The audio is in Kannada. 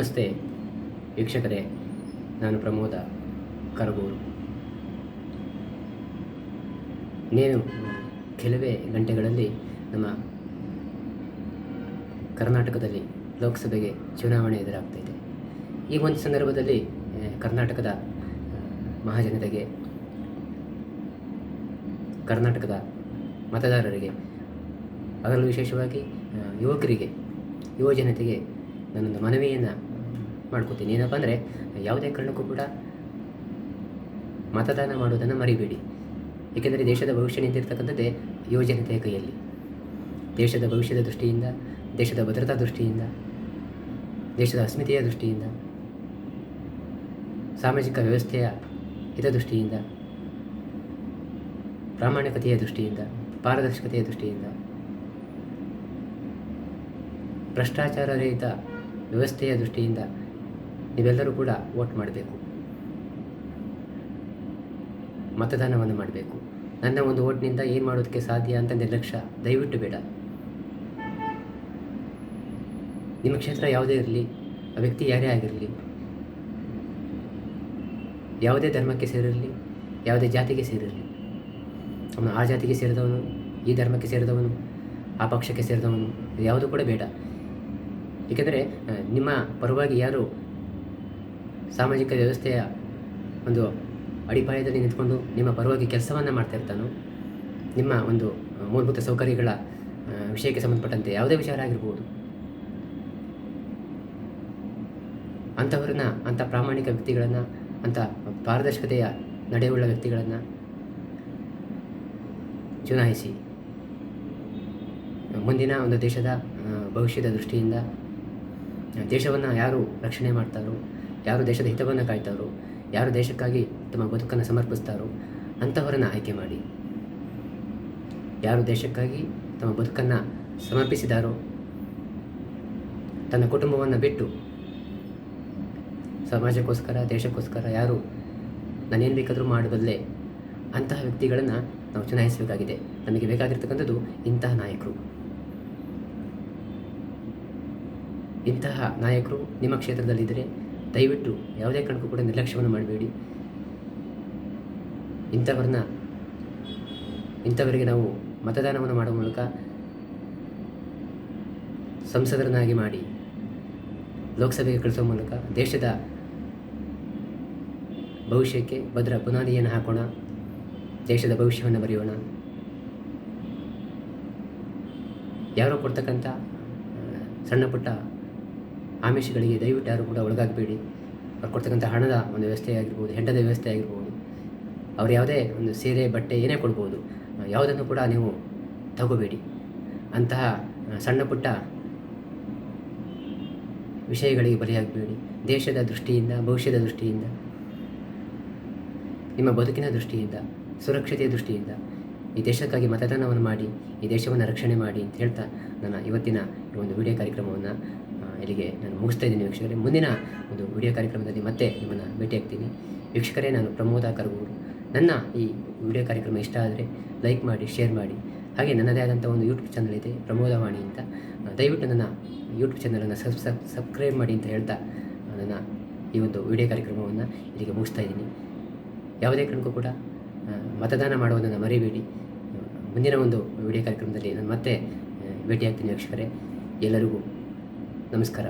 ನಮಸ್ತೆ ವೀಕ್ಷಕರೇ, ನಾನು ಪ್ರಮೋದ ಕರಗೂರು. ಇನ್ನೇನು ಕೆಲವೇ ಗಂಟೆಗಳಲ್ಲಿ ನಮ್ಮ ಕರ್ನಾಟಕದಲ್ಲಿ ಲೋಕಸಭೆಗೆ ಚುನಾವಣೆ ಎದುರಾಗ್ತಾ ಇದೆ. ಈ ಒಂದು ಸಂದರ್ಭದಲ್ಲಿ ಕರ್ನಾಟಕದ ಮಹಾಜನತೆಗೆ, ಕರ್ನಾಟಕದ ಮತದಾರರಿಗೆ, ಅದರಲ್ಲೂ ವಿಶೇಷವಾಗಿ ಯುವಕರಿಗೆ, ಯುವಜನತೆಗೆ ನಾನೊಂದು ಮನವಿಯನ್ನು ಮಾಡ್ಕೋತೀನಿ. ಏನಪ್ಪ ಅಂದರೆ, ಯಾವುದೇ ಕಾರಣಕ್ಕೂ ಕೂಡ ಮತದಾನ ಮಾಡುವುದನ್ನು ಮರಿಬೇಡಿ. ಏಕೆಂದರೆ ದೇಶದ ಭವಿಷ್ಯ ನಿಂತಿರ್ತಕ್ಕಂಥದ್ದೇ ಯುವಜನತೆಯ ಕೈಯಲ್ಲಿ. ದೇಶದ ಭವಿಷ್ಯದ ದೃಷ್ಟಿಯಿಂದ, ದೇಶದ ಭದ್ರತಾ ದೃಷ್ಟಿಯಿಂದ, ದೇಶದ ಅಸ್ಮಿತೆಯ ದೃಷ್ಟಿಯಿಂದ, ಸಾಮಾಜಿಕ ವ್ಯವಸ್ಥೆಯ ಹಿತದೃಷ್ಟಿಯಿಂದ, ಪ್ರಾಮಾಣಿಕತೆಯ ದೃಷ್ಟಿಯಿಂದ, ಪಾರದರ್ಶಕತೆಯ ದೃಷ್ಟಿಯಿಂದ, ಭ್ರಷ್ಟಾಚಾರ ರಹಿತ ವ್ಯವಸ್ಥೆಯ ದೃಷ್ಟಿಯಿಂದ ನೀವೆಲ್ಲರೂ ಕೂಡ ವೋಟ್ ಮಾಡಬೇಕು, ಮತದಾನವನ್ನು ಮಾಡಬೇಕು. ನನ್ನ ಒಂದು ವೋಟ್ನಿಂದ ಏನು ಮಾಡೋದಕ್ಕೆ ಸಾಧ್ಯ ಅಂತ ನಿರ್ಲಕ್ಷ್ಯ ದಯವಿಟ್ಟು ಬೇಡ. ನಿಮ್ಮ ಕ್ಷೇತ್ರ ಯಾವುದೇ ಇರಲಿ, ಆ ವ್ಯಕ್ತಿ ಯಾರೇ ಆಗಿರಲಿ, ಯಾವುದೇ ಧರ್ಮಕ್ಕೆ ಸೇರಿರಲಿ, ಯಾವುದೇ ಜಾತಿಗೆ ಸೇರಿರಲಿ, ಅವನು ಆ ಜಾತಿಗೆ ಸೇರಿದವನು, ಈ ಧರ್ಮಕ್ಕೆ ಸೇರಿದವನು, ಆ ಪಕ್ಷಕ್ಕೆ ಸೇರಿದವನು, ಯಾವುದೂ ಕೂಡ ಬೇಡ. ಏಕೆಂದರೆ ನಿಮ್ಮ ಪರವಾಗಿ ಯಾರು ಸಾಮಾಜಿಕ ವ್ಯವಸ್ಥೆಯ ಒಂದು ಅಡಿಪಾಯದಲ್ಲಿ ನಿಂತ್ಕೊಂಡು ನಿಮ್ಮ ಪರವಾಗಿ ಕೆಲಸವನ್ನು ಮಾಡ್ತಾ ಇರ್ತಾನೋ, ನಿಮ್ಮ ಒಂದು ಮೂಲಭೂತ ಸೌಕರ್ಯಗಳ ವಿಷಯಕ್ಕೆ ಸಂಬಂಧಪಟ್ಟಂತೆ ಯಾವುದೇ ವಿಚಾರ ಆಗಿರ್ಬೋದು, ಅಂಥವ್ರನ್ನ, ಅಂಥ ಪ್ರಾಮಾಣಿಕ ವ್ಯಕ್ತಿಗಳನ್ನು, ಅಂಥ ಪಾರದರ್ಶಕತೆಯ ನಡೆಯುಳ್ಳ ವ್ಯಕ್ತಿಗಳನ್ನು ಚುನಾಯಿಸಿ ಮುಂದಿನ ಒಂದು ದೇಶದ ಭವಿಷ್ಯದ ದೃಷ್ಟಿಯಿಂದ, ದೇಶವನ್ನು ಯಾರು ರಕ್ಷಣೆ ಮಾಡ್ತಾರೋ, ಯಾರು ದೇಶದ ಹಿತವನ್ನು ಕಾಯ್ತಾರೋ, ಯಾರು ದೇಶಕ್ಕಾಗಿ ತಮ್ಮ ಬದುಕನ್ನು ಸಮರ್ಪಿಸ್ತಾರೋ ಅಂಥವರನ್ನು ಆಯ್ಕೆ ಮಾಡಿ. ಯಾರು ದೇಶಕ್ಕಾಗಿ ತಮ್ಮ ಬದುಕನ್ನು ಸಮರ್ಪಿಸಿದಾರೋ, ತನ್ನ ಕುಟುಂಬವನ್ನು ಬಿಟ್ಟು ಸಮಾಜಕ್ಕೋಸ್ಕರ, ದೇಶಕ್ಕೋಸ್ಕರ ಯಾರು ನಾನೇನು ಬೇಕಾದರೂ ಮಾಡಬಲ್ಲೆ ಅಂತಹ ವ್ಯಕ್ತಿಗಳನ್ನು ನಾವು ಚುನಾಯಿಸಬೇಕಾಗಿದೆ. ನಮಗೆ ಬೇಕಾಗಿರ್ತಕ್ಕಂಥದ್ದು ಇಂತಹ ನಾಯಕರು. ಇಂತಹ ನಾಯಕರು ನಿಮ್ಮ ಕ್ಷೇತ್ರದಲ್ಲಿದ್ದರೆ ದಯವಿಟ್ಟು ಯಾವುದೇ ಕಾರಣಕ್ಕೂ ಕೂಡ ನಿರ್ಲಕ್ಷ್ಯವನ್ನು ಮಾಡಬೇಡಿ. ಇಂಥವರಿಗೆ ನಾವು ಮತದಾನವನ್ನು ಮಾಡುವ ಮೂಲಕ ಸಂಸದರನ್ನಾಗಿ ಮಾಡಿ ಲೋಕಸಭೆಗೆ ಕಳಿಸುವ ಮೂಲಕ ದೇಶದ ಭವಿಷ್ಯಕ್ಕೆ ಭದ್ರ ಬುನಾದಿಯನ್ನು ಹಾಕೋಣ, ದೇಶದ ಭವಿಷ್ಯವನ್ನು ಬರೆಯೋಣ. ಯಾರೋ ಕೊಡ್ತಕ್ಕಂಥ ಸಣ್ಣ ಪುಟ್ಟ ಆಮಿಷಗಳಿಗೆ ದಯವಿಟ್ಟು ಯಾರು ಕೂಡ ಒಳಗಾಗಬೇಡಿ. ಅವ್ರು ಕೊಡ್ತಕ್ಕಂಥ ಹಣದ ಒಂದು ವ್ಯವಸ್ಥೆ ಆಗಿರ್ಬೋದು, ಹೆಂಡದ ವ್ಯವಸ್ಥೆ ಆಗಿರ್ಬೋದು, ಅವ್ರು ಯಾವುದೇ ಒಂದು ಸೀರೆ, ಬಟ್ಟೆ ಏನೇ ಕೊಡ್ಬೋದು, ಯಾವುದನ್ನು ಕೂಡ ನೀವು ತಗೋಬೇಡಿ. ಅಂತಹ ಸಣ್ಣ ಪುಟ್ಟ ವಿಷಯಗಳಿಗೆ ಬಲಿಯಾಗಬೇಡಿ. ದೇಶದ ದೃಷ್ಟಿಯಿಂದ, ಭವಿಷ್ಯದ ದೃಷ್ಟಿಯಿಂದ, ನಿಮ್ಮ ಬದುಕಿನ ದೃಷ್ಟಿಯಿಂದ, ಸುರಕ್ಷತೆಯ ದೃಷ್ಟಿಯಿಂದ ಈ ದೇಶಕ್ಕಾಗಿ ಮತದಾನವನ್ನು ಮಾಡಿ, ಈ ದೇಶವನ್ನು ರಕ್ಷಣೆ ಮಾಡಿ ಅಂತ ಹೇಳ್ತಾ ನನ್ನ ಇವತ್ತಿನ ಈ ಒಂದು ವಿಡಿಯೋ ಕಾರ್ಯಕ್ರಮವನ್ನು ಇಲ್ಲಿಗೆ ನಾನು ಮುಗಿಸ್ತಾ ಇದ್ದೀನಿ. ವೀಕ್ಷಕರೇ, ಮುಂದಿನ ಒಂದು ವಿಡಿಯೋ ಕಾರ್ಯಕ್ರಮದಲ್ಲಿ ಮತ್ತೆ ನಿಮ್ಮನ್ನು ಭೇಟಿಯಾಗ್ತೀನಿ. ವೀಕ್ಷಕರೇ, ನಾನು ಪ್ರಮೋದ ಕರಗೂರು. ನನ್ನ ಈ ವಿಡಿಯೋ ಕಾರ್ಯಕ್ರಮ ಇಷ್ಟ ಆದರೆ ಲೈಕ್ ಮಾಡಿ, ಶೇರ್ ಮಾಡಿ. ಹಾಗೆ ನನ್ನದೇ ಆದಂಥ ಒಂದು ಯೂಟ್ಯೂಬ್ ಚಾನಲ್ ಇದೆ, ಪ್ರಮೋದವಾಣಿ ಅಂತ. ದಯವಿಟ್ಟು ನನ್ನ ಯೂಟ್ಯೂಬ್ ಚಾನಲನ್ನು ಸಬ್ಸ್ಕ್ರೈಬ್ ಮಾಡಿ ಅಂತ ಹೇಳ್ತಾ ನನ್ನ ಈ ಒಂದು ವಿಡಿಯೋ ಕಾರ್ಯಕ್ರಮವನ್ನು ಇಲ್ಲಿಗೆ ಮುಗಿಸ್ತಾ ಇದ್ದೀನಿ. ಯಾವುದೇ ಕಾರಣಕ್ಕೂ ಕೂಡ ಮತದಾನ ಮಾಡುವುದನ್ನು ಮರಿಬೇಡಿ. ಮುಂದಿನ ಒಂದು ವಿಡಿಯೋ ಕಾರ್ಯಕ್ರಮದಲ್ಲಿ ನಾನು ಮತ್ತೆ ಭೇಟಿಯಾಗ್ತೀನಿ ವೀಕ್ಷಕರೇ. ಎಲ್ಲರಿಗೂ ನಮಸ್ಕಾರ.